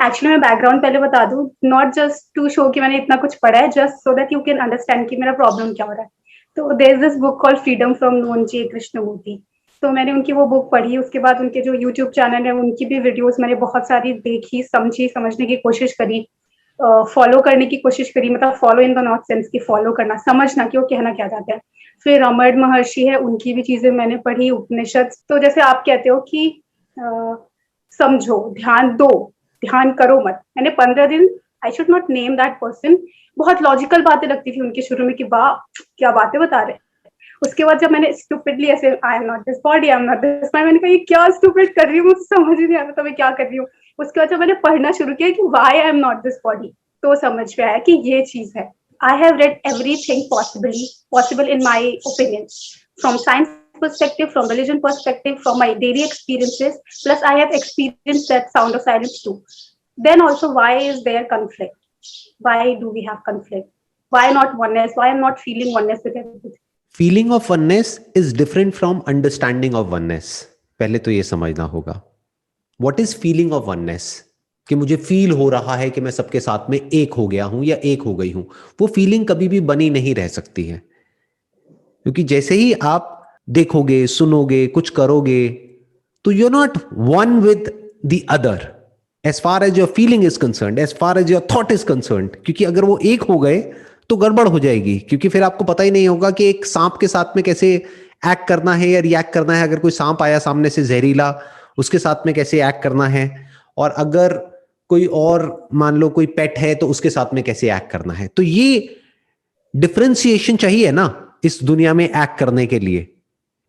Actually मैं background पहले बता दूं, नॉट जस्ट टू शो कि मैंने इतना कुछ पढ़ा है, just so that you can understand कि मेरा प्रॉब्लम क्या हो रहा है। तो there is this book called freedom from known J Krishnamurti. तो मैंने उनकी वो बुक पढ़ी, उसके बाद उनके जो यूट्यूब चैनल है उनकी भी वीडियोस मैंने बहुत सारी देखी, समझी, समझने की कोशिश करी, फॉलो करने की कोशिश करी, मतलब follow in the not sense की फॉलो करना, समझना कि वो कहना क्या चाहते हैं। फिर रमण महर्षि है, उनकी भी चीजें मैंने पढ़ी, उपनिषद। तो जैसे आप कहते हो कि समझो, ध्यान दो, ध्यान करो मत। मैंने 15 दिन, I should not name that person, बहुत लॉजिकल बातें लगती थी उनके शुरू में कि वाह क्या बातें बता रहे हैं। उसके बाद जब मैंने स्टूपिडली ऐसे I am not this body, I am not this mind, मैंने कहा ये क्या स्टूपिड कर रही हूँ, मुझे समझ ही नहीं आ रहा था मैं क्या कर रही हूँ। उसके बाद जब मैंने पढ़ना शुरू किया कि why I am not this body, तो समझ में आया कि ये चीज है। I have read everything possible in my opinion, from science perspective, from religion perspective, from my daily experiences, plus I have experienced that sound of silence too. Then also, why is there conflict? Why do we have conflict? Why not oneness? Why I'm not feeling oneness with everything? Feeling of oneness is different from understanding of oneness. पहले तो ये समझना होगा what is feeling of oneness. कि मुझे feel हो रहा है कि मैं सबके साथ में एक हो गया हूं या एक हो गई हूं, वो फीलिंग कभी भी बनी नहीं रह सकती है। क्योंकि जैसे ही आप देखोगे, सुनोगे, कुछ करोगे, तो you are not one with the other as far as your feeling is concerned, as far as your thought is concerned. क्योंकि अगर वो एक हो गए तो गड़बड़ हो जाएगी, क्योंकि फिर आपको पता ही नहीं होगा कि एक सांप के साथ में कैसे एक्ट करना है या रिएक्ट करना है। अगर कोई सांप आया सामने से जहरीला, उसके साथ में कैसे एक्ट करना है, और अगर कोई और मान लो कोई पेट है तो उसके साथ में कैसे एक्ट करना है। तो ये डिफरेंशिएशन चाहिए ना इस दुनिया में एक्ट करने के लिए।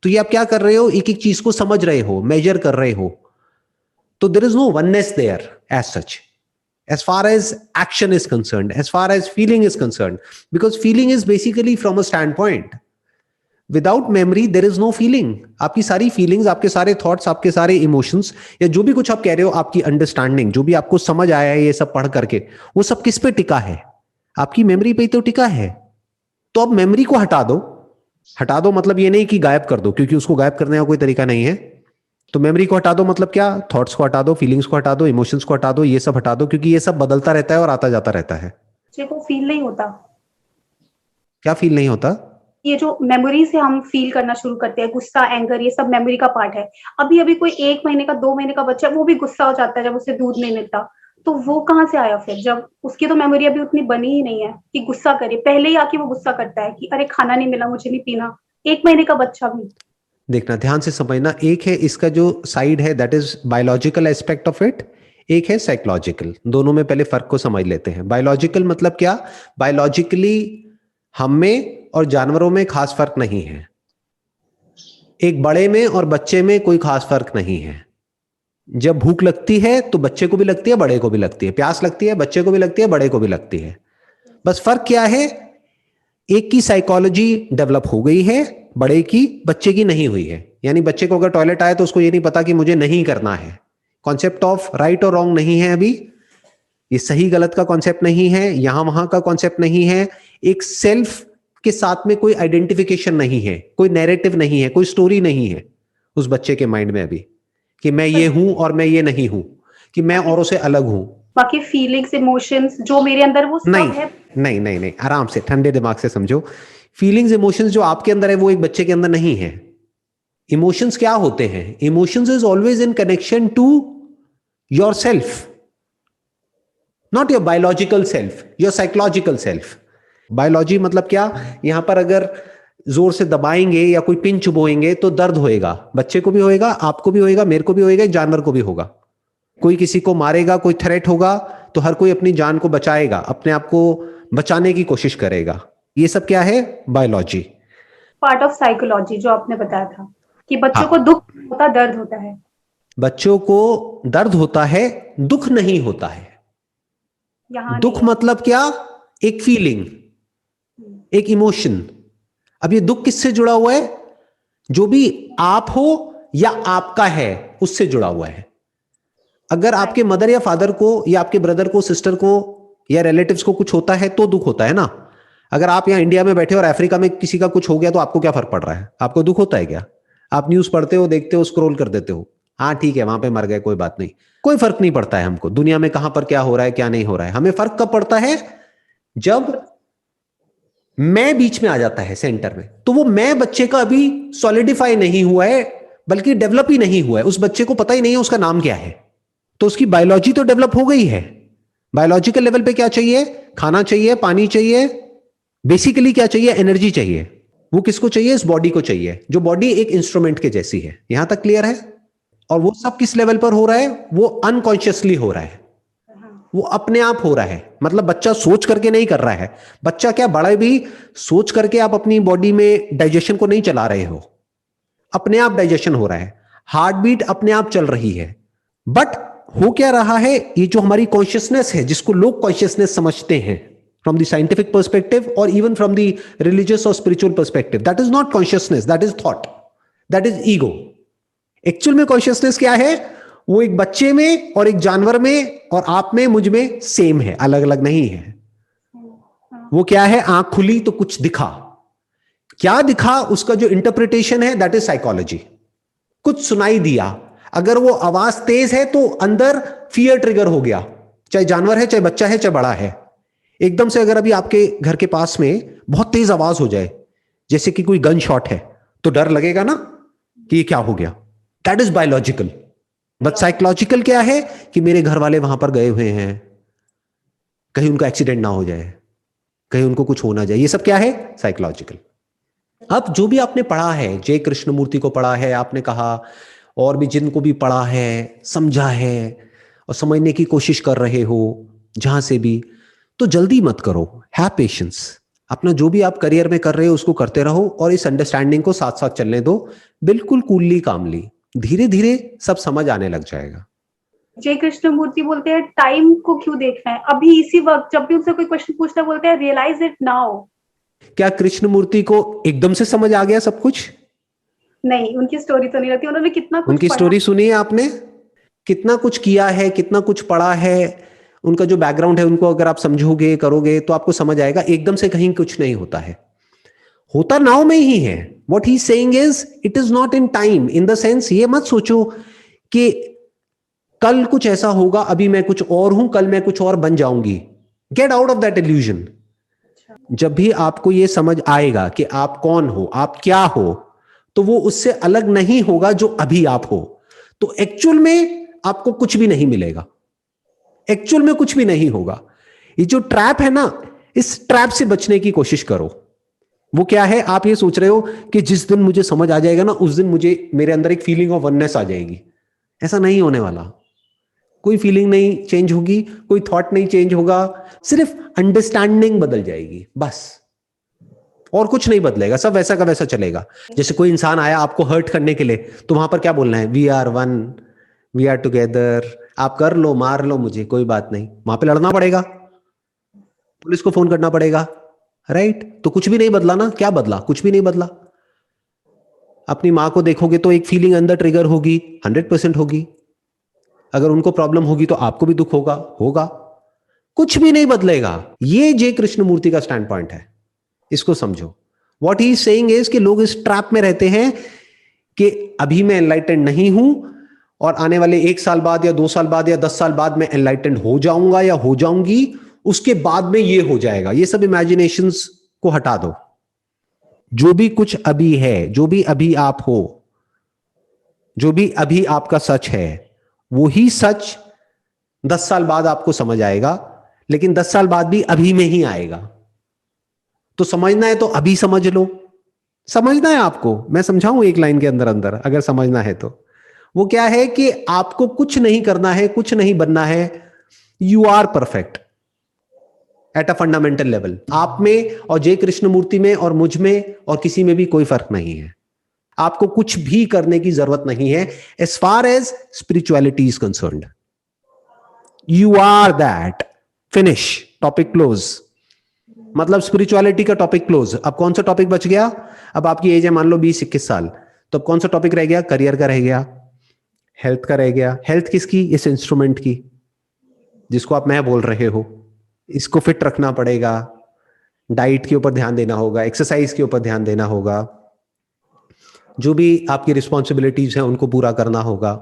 तो ये आप क्या कर रहे हो, एक एक चीज को समझ रहे हो, मेजर कर रहे हो। तो there is no oneness there as such, as far as action is concerned, as far as feeling is concerned, because feeling is basically from a standpoint. Without memory there is no feeling. आपकी सारी feelings, आपके सारे thoughts, आपके सारे emotions, या जो भी कुछ आप कह रहे हो, आपकी understanding, जो भी आपको समझ आया है ये सब पढ़ करके, वो सब किस पे टिका है? आपकी मेमोरी पे तो टिका है। तो अब मेमोरी को हटा दो। हटा दो मतलब ये नहीं कि गायब कर दो, क्योंकि उसको गायब करने का कोई तरीका नहीं है। तो मेमोरी को हटा दो मतलब क्या? थॉट्स को हटा दो, फीलिंग्स को हटा दो, इमोशंस को हटा दो, ये सब हटा दो, क्योंकि ये सब बदलता रहता है और आता जाता रहता है। को फील नहीं होता। क्या फील नहीं होता? ये जो मेमोरी से हम फील करना शुरू करते हैं, गुस्सा, एंगर, ये सब मेमोरी का पार्ट है। अभी अभी कोई 1 महीने का, 2 महीने का बच्चा, वो भी गुस्सा हो जाता है जब उसे दूध नहीं मिलता। तो वो कहाँ से आया फिर, जब उसकी तो मेमोरी अभी उतनी बनी ही नहीं है कि गुस्सा करे। पहले ही आके वो गुस्सा करता है कि अरे खाना नहीं मिला, मुझे नहीं पीना। 1 महीने का बच्चा भी। देखना, ध्यान से समझना। एक है इसका जो साइड है, that is biological aspect of it, एक है साइकोलॉजिकल। दोनों में पहले फर्क को समझ लेते हैं। बायोलॉजिकल मतलब क्या? बायोलॉजिकली हम में और जानवरों में खास फर्क नहीं है। एक बड़े में और बच्चे में कोई खास फर्क नहीं है। जब भूख लगती है तो बच्चे को भी लगती है, बड़े को भी लगती है। प्यास लगती है, बच्चे को भी लगती है, बड़े को भी लगती है। बस फर्क क्या है? एक की साइकोलॉजी डेवलप हो गई है, बड़े की, बच्चे की नहीं हुई है। यानी बच्चे को अगर टॉयलेट आए तो उसको ये नहीं पता कि मुझे नहीं करना है। कॉन्सेप्ट ऑफ राइट और रॉन्ग नहीं है अभी। ये सही गलत का कॉन्सेप्ट नहीं है, यहां वहां का कॉन्सेप्ट नहीं है। एक सेल्फ के साथ में कोई आइडेंटिफिकेशन नहीं है, कोई नैरेटिव नहीं है, कोई स्टोरी नहीं है उस बच्चे के माइंड में अभी कि मैं ये हूं और मैं ये नहीं हूं, कि मैं औरों से अलग हूं। बाकी फीलिंग्स, इमोशंस जो मेरे अंदर, वो सब नहीं है। नहीं नहीं नहीं, आराम से ठंडे दिमाग से समझो। फीलिंग्स, इमोशंस जो आपके अंदर है वो एक बच्चे के अंदर नहीं है। इमोशंस क्या होते हैं? Emotions is always in connection to your self, not your biological self, your psychological self. Biology मतलब क्या? यहां पर अगर जोर से दबाएंगे या कोई पिन चुभोएंगे तो दर्द होएगा। बच्चे को भी होएगा, आपको भी होएगा, मेरे को भी होएगा, जानवर को भी होगा। कोई किसी को मारेगा, कोई थ्रेट होगा तो हर कोई अपनी जान को बचाएगा, अपने आप को बचाने की कोशिश करेगा। ये सब क्या है? बायोलॉजी, पार्ट ऑफ साइकोलॉजी जो आपने बताया था कि बच्चों को हाँ। दुख होता, दर्द होता है। बच्चों को दर्द होता है, दुख नहीं होता है। यहाँ दुख नहीं मतलब क्या? एक फीलिंग, एक इमोशन। अब ये दुख किससे जुड़ा हुआ है? जो भी आप हो या आपका है उससे जुड़ा हुआ है। अगर आपके मदर या फादर को या आपके ब्रदर को, सिस्टर को या रिलेटिव्स को कुछ होता है तो दुख होता है ना। अगर आप यहाँ इंडिया में बैठे और अफ्रीका में किसी का कुछ हो गया तो आपको क्या फर्क पड़ रहा है? आपको दुख होता है क्या? आप न्यूज पढ़ते हो, देखते हो, स्क्रॉल कर देते हो। हाँ ठीक है, वहां पे मर गए, कोई बात नहीं, कोई फर्क नहीं पड़ता है हमको दुनिया में कहां पर क्या हो रहा है क्या नहीं हो रहा है। हमें फर्क कब पड़ता है, जब मैं बीच में आ जाता है सेंटर में। तो वो मैं बच्चे का अभी सॉलिडिफाई नहीं हुआ है, बल्कि डेवलप ही नहीं हुआ है। उस बच्चे को पता ही नहीं है उसका नाम क्या है। तो उसकी बायोलॉजी तो डेवलप हो गई है। बायोलॉजिकल लेवल पे क्या चाहिए, खाना चाहिए, पानी चाहिए, बेसिकली क्या चाहिए, एनर्जी चाहिए। वो किसको चाहिए, इस बॉडी को चाहिए, जो बॉडी एक इंस्ट्रूमेंट के जैसी है। यहां तक क्लियर है। और वो सब किस लेवल पर हो रहा है, वो अनकॉन्शियसली हो रहा है, वो अपने आप हो रहा है। मतलब बच्चा सोच करके नहीं कर रहा है। बच्चा क्या, बड़े भी सोच करके आप अपनी बॉडी में डाइजेशन को नहीं चला रहे हो, अपने आप डाइजेशन हो रहा है, हार्ट बीट अपने आप चल रही है। बट हो क्या रहा है, ये जो हमारी कॉन्शियसनेस है, जिसको लोग कॉन्शियसनेस समझते हैं फ्रॉम द साइंटिफिक पर्सपेक्टिव और इवन फ्रॉम द रिलीजियस और spiritual perspective, that is not consciousness, that is thought, that is ego. Actual में कॉन्शियसनेस क्या है, वो एक बच्चे में और एक जानवर में और आप में, मुझ में सेम है, अलग अलग नहीं है। वो क्या है, आंख खुली तो कुछ दिखा, क्या दिखा उसका जो इंटरप्रिटेशन है, दैट इज साइकोलॉजी। कुछ सुनाई दिया, अगर वो आवाज तेज है तो अंदर फियर ट्रिगर हो गया, चाहे जानवर है, चाहे बच्चा है, चाहे बड़ा है। एकदम से अगर अभी आपके घर के पास में बहुत तेज आवाज हो जाए, जैसे कि कोई गन शॉट है, तो डर लगेगा ना कि ये क्या हो गया, that is biological. But psychological क्या है कि मेरे घर वाले वहां पर गए हुए हैं, कहीं उनका एक्सीडेंट ना हो जाए, कहीं उनको कुछ हो ना जाए, ये सब क्या है, साइकोलॉजिकल। अब जो भी आपने पढ़ा है, जय कृष्णमूर्ति को पढ़ा है आपने कहा, और भी जिनको भी पढ़ा है, समझा है और समझने की कोशिश कर रहे हो जहां से भी, तो जल्दी मत करो, हैव पेशेंस। अपना जो भी आप करियर में कर रहे हो उसको करते रहो और इस अंडरस्टैंडिंग को साथ साथ चलने दो, बिल्कुल कूलली कामली। धीरे धीरे सब समझ आने लग जाएगा। जय कृष्णमूर्ति बोलते हैं टाइम को क्यों देखना है, अभी इसी वक्त। जब भी उनसे कोई क्वेश्चन पूछता है बोलते हैं रियलाइज इट नाउ। क्या कृष्णमूर्ति को एकदम से समझ आ गया सब कुछ? नहीं, उनकी स्टोरी तो नहीं रहती, उन्होंने कितना कुछ उनकी पढ़ा। स्टोरी सुनी है आपने, कितना कुछ किया है, कितना कुछ पढ़ा है, उनका जो बैकग्राउंड है उनको अगर आप समझोगे करोगे तो आपको समझ आएगा एकदम से कहीं कुछ नहीं होता है, होता नाव में ही है। What he saying is it is not in time, in the sense ये मत सोचो कि कल कुछ ऐसा होगा, अभी मैं कुछ और हूं, कल मैं कुछ और बन जाऊंगी। Get out of that illusion. जब भी आपको ये समझ आएगा कि आप कौन हो, आप क्या हो, तो वो उससे अलग नहीं होगा जो अभी आप हो। तो एक्चुअल में आपको कुछ भी नहीं मिलेगा, एक्चुअल में कुछ भी नहीं होगा। ये जो ट्रैप है ना, इस ट्रैप से बचने की कोशिश करो। वो क्या है, आप ये सोच रहे हो कि जिस दिन मुझे समझ आ जाएगा ना, उस दिन मुझे मेरे अंदर एक फीलिंग ऑफ वननेस आ जाएगी। ऐसा नहीं होने वाला। कोई फीलिंग नहीं चेंज होगी, कोई थॉट नहीं चेंज होगा, सिर्फ अंडरस्टैंडिंग बदल जाएगी बस, और कुछ नहीं बदलेगा, सब वैसा का वैसा चलेगा। जैसे कोई इंसान आया आपको हर्ट करने के लिए, तो वहां पर क्या बोलना है, we are one, we are together, आप कर लो, मार लो मुझे, कोई बात नहीं। वहां पे लड़ना पड़ेगा, पुलिस को फोन करना पड़ेगा, राइट? तो कुछ भी नहीं बदला ना, क्या बदला, कुछ भी नहीं बदला। अपनी माँ को देखोगे तो एक फीलिंग अंदर ट्रिगर होगी, 100% होगी। अगर उनको प्रॉब्लम होगी तो आपको भी दुख होगा, होगा। कुछ भी नहीं बदलेगा। ये जय कृष्णमूर्ति का स्टैंड पॉइंट है, इसको समझो। What he is saying is कि लोग इस ट्रैप में रहते हैं कि अभी मैं एनलाइटेंड नहीं हूं और आने वाले 1 साल बाद या 2 साल बाद या 10 साल बाद मैं एनलाइटेंड हो जाऊंगा या हो जाऊंगी, उसके बाद में ये हो जाएगा। ये सब इमेजिनेशंस को हटा दो। जो भी कुछ अभी है, जो भी अभी आप हो, जो भी अभी आपका सच है, वो ही सच 10 साल बाद आपको समझ आएगा, लेकिन 10 साल बाद भी अभी में ही आएगा। तो समझना है तो अभी समझ लो। समझना है आपको, मैं समझाऊं एक लाइन के अंदर अंदर, अगर समझना है तो। वो क्या है कि आपको कुछ नहीं करना है, कुछ नहीं बनना है। You are perfect at a fundamental level. आप में और जय कृष्णमूर्ति में और मुझ में और किसी में भी कोई फर्क नहीं है। आपको कुछ भी करने की जरूरत नहीं है as far as spirituality is concerned. You are that, finish, topic close. मतलब स्पिरिचुअलिटी का टॉपिक क्लोज। अब कौन सा टॉपिक बच गया? अब आपकी एज है मान लो 20-21 साल, तो अब कौन सा टॉपिक रह गया? करियर का रह गया, हेल्थ का रह गया। हेल्थ किसकी? इस इंस्ट्रूमेंट की जिसको आप मैं बोल रहे हो। इसको फिट रखना पड़ेगा, डाइट के ऊपर ध्यान देना होगा, एक्सरसाइज के ऊपर ध्यान देना होगा, जो भी आपकी रिस्पॉन्सिबिलिटीज हैं उनको पूरा करना होगा।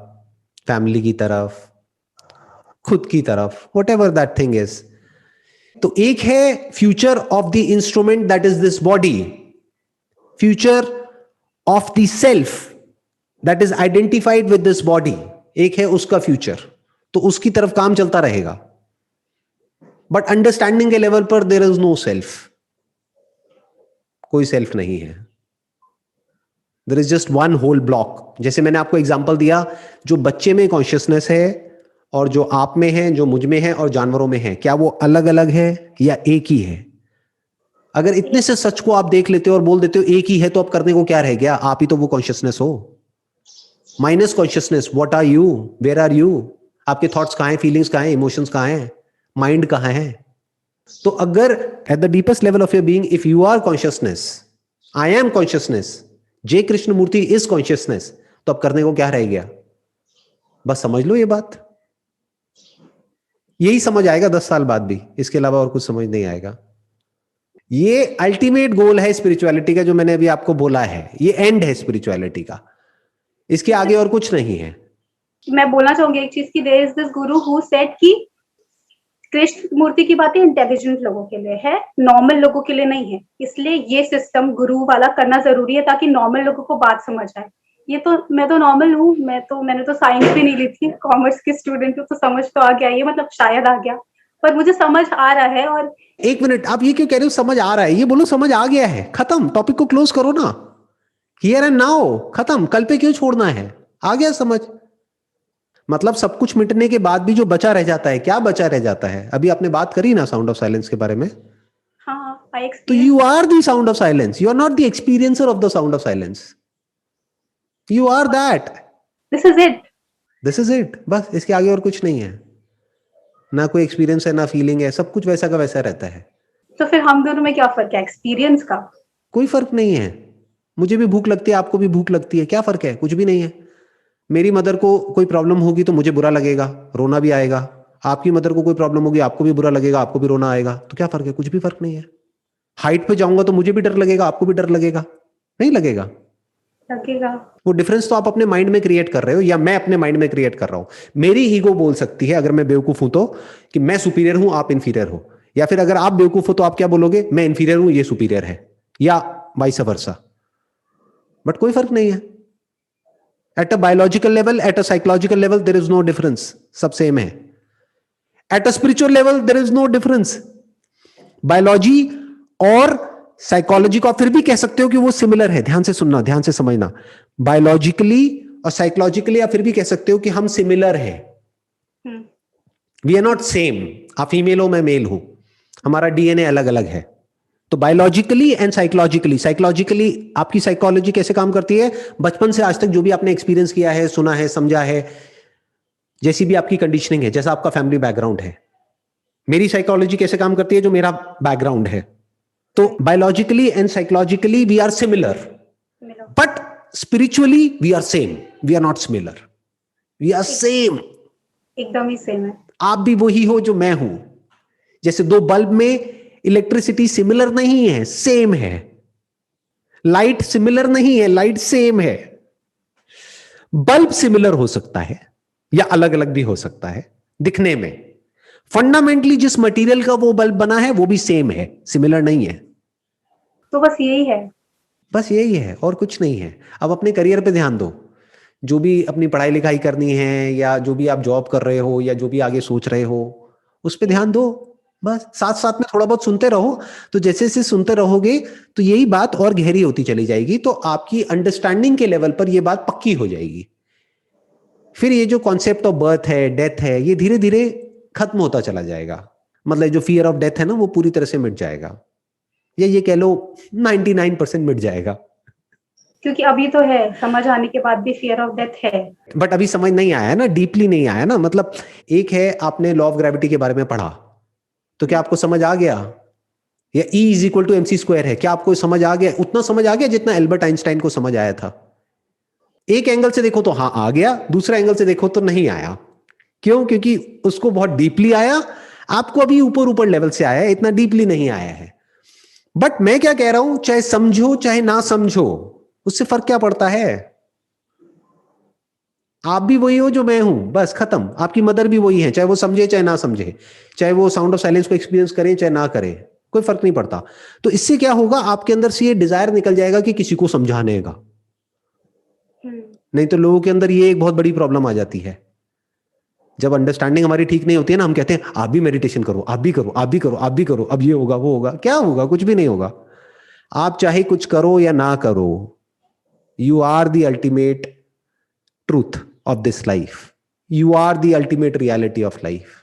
फैमिली की तरफ, खुद की तरफ, what ever that thing is. तो एक है future of the instrument that is this body, future of the self that is identified with this body, एक है उसका फ्यूचर, तो उसकी तरफ काम चलता रहेगा। बट अंडरस्टैंडिंग के लेवल पर देयर इज नो सेल्फ, कोई सेल्फ नहीं है, there is just one whole block. जैसे मैंने आपको एग्जांपल दिया, जो बच्चे में कॉन्शियसनेस है और जो आप में है, जो मुझ में है और जानवरों में है, क्या वो अलग अलग है या एक ही है? अगर इतने से सच को आप देख लेते हो और बोल देते हो एक ही है, तो अब करने को क्या रह गया? आप ही तो वो कॉन्शियसनेस हो। Minus consciousness, what are you, where are you? आपके थॉट्स कहां हैं, फीलिंग्स कहां हैं, इमोशंस कहां हैं, माइंड कहां है? तो अगर at the deepest level of your being, if you are consciousness, I am consciousness, J Krishnamurti is consciousness, तो अब करने को क्या रह गया? बस समझ लो ये बात, यही समझ आएगा 10 साल बाद भी, इसके अलावा और कुछ समझ नहीं आएगा। ये अल्टीमेट गोल है स्पिरिचुअलिटी का, जो मैंने अभी आपको बोला है, ये एंड है स्पिरिचुअलिटी का, इसके आगे और कुछ नहीं है। मैं बोलना चाहूंगी एक चीज की, there is this Guru who said कि कृष्ण मूर्ति की बातें इंटेलिजेंट लोगों के लिए है, नॉर्मल लोगों के लिए नहीं है। इसलिए ये सिस्टम गुरु वाला करना जरूरी है ताकि नॉर्मल लोगों को बात समझ आए। ये तो मैं तो नॉर्मल हूँ, मैंने तो साइंस भी नहीं ली थी, कॉमर्स की स्टूडेंट हूँ, तो समझ तो आ गया, ये मतलब शायद आ गया, पर मुझे समझ आ रहा है। और एक मिनट, आप ये क्यों कह रहे हो समझ आ रहा है? ये बोलो समझ आ गया है, खत्म, टॉपिक को क्लोज करो ना, हियर एंड नाउ, खत्म, कल पे क्यों छोड़ना है? आ गया समझ। मतलब सब कुछ मिटने के बाद भी जो बचा रह जाता है, क्या बचा रह जाता है? अभी आपने बात करी ना साउंड ऑफ साइलेंस के बारे में। हाँ, तो you are the sound of silence, you are not the experiencer of the sound of silence, you are that, this is it, this is it, बस इसके आगे और कुछ नहीं है। ना कोई एक्सपीरियंस है, ना फीलिंग है, सब कुछ वैसा का वैसा रहता है। तो फिर हम दोनों में क्या फर्क है एक्सपीरियंस का? कोई फर्क नहीं है, मुझे भी भूख लगती है, आपको भी भूख लगती है, क्या फर्क है? कुछ भी नहीं है। मेरी मदर को कोई प्रॉब्लम होगी तो मुझे बुरा लगेगा, रोना भी आएगा। आपकी मदर को कोई प्रॉब्लम होगी, आपको भी बुरा लगेगा, आपको भी रोना आएगा। तो क्या फर्क है? कुछ भी फर्क नहीं है। हाइट पे जाऊंगा तो मुझे भी डर लगेगा, आपको भी डर लगेगा, नहीं लगेगा? लगेगा। वो डिफरेंस तो आप अपने माइंड में क्रिएट कर रहे हो, या मैं अपने माइंड में क्रिएट कर रहा हूं। मेरी ईगो बोल सकती है, अगर मैं बेवकूफ हूं तो, कि मैं सुपीरियर हूं, आप इंफीरियर हो। या फिर अगर आप बेवकूफ हो तो आप क्या बोलोगे? मैं इंफीरियर हूं, ये सुपीरियर है, या वाइस वर्सा। बट कोई फर्क नहीं है। At a biological level, at a psychological level, there is no difference, सब सेम है। At a spiritual level there is no difference. Biology और साइकोलॉजी को आप फिर भी कह सकते हो कि वो सिमिलर है। ध्यान से सुनना, ध्यान से समझना। बायोलॉजिकली और साइकोलॉजिकली आप फिर भी कह सकते हो कि हम सिमिलर हैं, वी आर नॉट सेम। आप फीमेल हो, मैं मेल हूं, हमारा डीएनए अलग अलग है। तो बायोलॉजिकली एंड साइकोलॉजिकली, साइकोलॉजिकली आपकी साइकोलॉजी कैसे काम करती है? बचपन से आज तक जो भी आपने एक्सपीरियंस किया है, सुना है, समझा है, जैसी भी आपकी कंडीशनिंग है, जैसा आपका फैमिली बैकग्राउंड है। मेरी साइकोलॉजी कैसे काम करती है? जो मेरा बैकग्राउंड है। तो biologically and psychologically we are similar, but spiritually we are same, we are not similar, we are same. एकदम ही सेम है। आप भी वही हो जो मैं हूं। जैसे दो बल्ब में इलेक्ट्रिसिटी सिमिलर नहीं है, सेम है। लाइट सिमिलर नहीं है, लाइट सेम है। बल्ब सिमिलर हो सकता है या अलग अलग भी हो सकता है दिखने में, फंडामेंटली जिस मटेरियल का वो बल्ब बना है वो भी सेम है, सिमिलर नहीं है। तो बस यही है, बस यही है और कुछ नहीं है। अब अपने करियर पे ध्यान दो, जो भी अपनी पढ़ाई लिखाई करनी है, या जो भी आप जॉब कर रहे हो, या जो भी आगे सोच रहे हो, उस पे ध्यान दो। बस साथ साथ में थोड़ा बहुत सुनते रहो। तो जैसे जैसे सुनते रहोगे तो यही बात और गहरी होती चली जाएगी, तो आपकी अंडरस्टैंडिंग के लेवल पर यह बात पक्की हो जाएगी। फिर ये जो कॉन्सेप्ट ऑफ बर्थ है, डेथ है, ये धीरे धीरे खत्म होता चला जाएगा। मतलब जो फियर ऑफ डेथ है ना, वो पूरी तरह से मिट जाएगा, या ये कह लो 99% मिट जाएगा। क्योंकि अभी तो है, समझ आने के बाद भी फियर ऑफ डेथ है। बट अभी समझ नहीं आया ना, डीपली नहीं आया ना। मतलब एक है आपने लॉ ऑफ ग्रेविटी के बारे में पढ़ा, तो क्या आपको समझ आ गया? या E is equal to MC² है, क्या आपको समझ आ गया? उतना समझ आ गया जितना एल्बर्ट आइंस्टाइन को समझ आया था। एक एंगल से देखो तो हाँ आ गया, दूसरा एंगल से देखो तो नहीं आया। क्यों? क्योंकि उसको बहुत डीपली आया, आपको अभी ऊपर ऊपर लेवल से आया है, इतना डीपली नहीं आया है। बट मैं क्या कह रहा हूं, चाहे समझो चाहे ना समझो, उससे फर्क क्या पड़ता है? आप भी वही हो जो मैं हूं, बस खत्म। आपकी मदर भी वही है, चाहे वो समझे चाहे ना समझे, चाहे वो साउंड ऑफ साइलेंस को एक्सपीरियंस करें चाहे ना करें, कोई फर्क नहीं पड़ता। तो इससे क्या होगा, आपके अंदर से ये डिजायर निकल जाएगा कि किसी को समझाने का। नहीं तो लोगों के अंदर ये एक बहुत बड़ी प्रॉब्लम आ जाती है, जब अंडरस्टैंडिंग हमारी ठीक नहीं होती है ना, हम कहते हैं आप भी मेडिटेशन करो, आप भी करो, आप भी करो, आप भी करो, अब ये होगा वो होगा। क्या होगा? कुछ भी नहीं होगा। आप चाहे कुछ करो या ना करो, you are the ultimate truth of this life. You are the ultimate reality of life.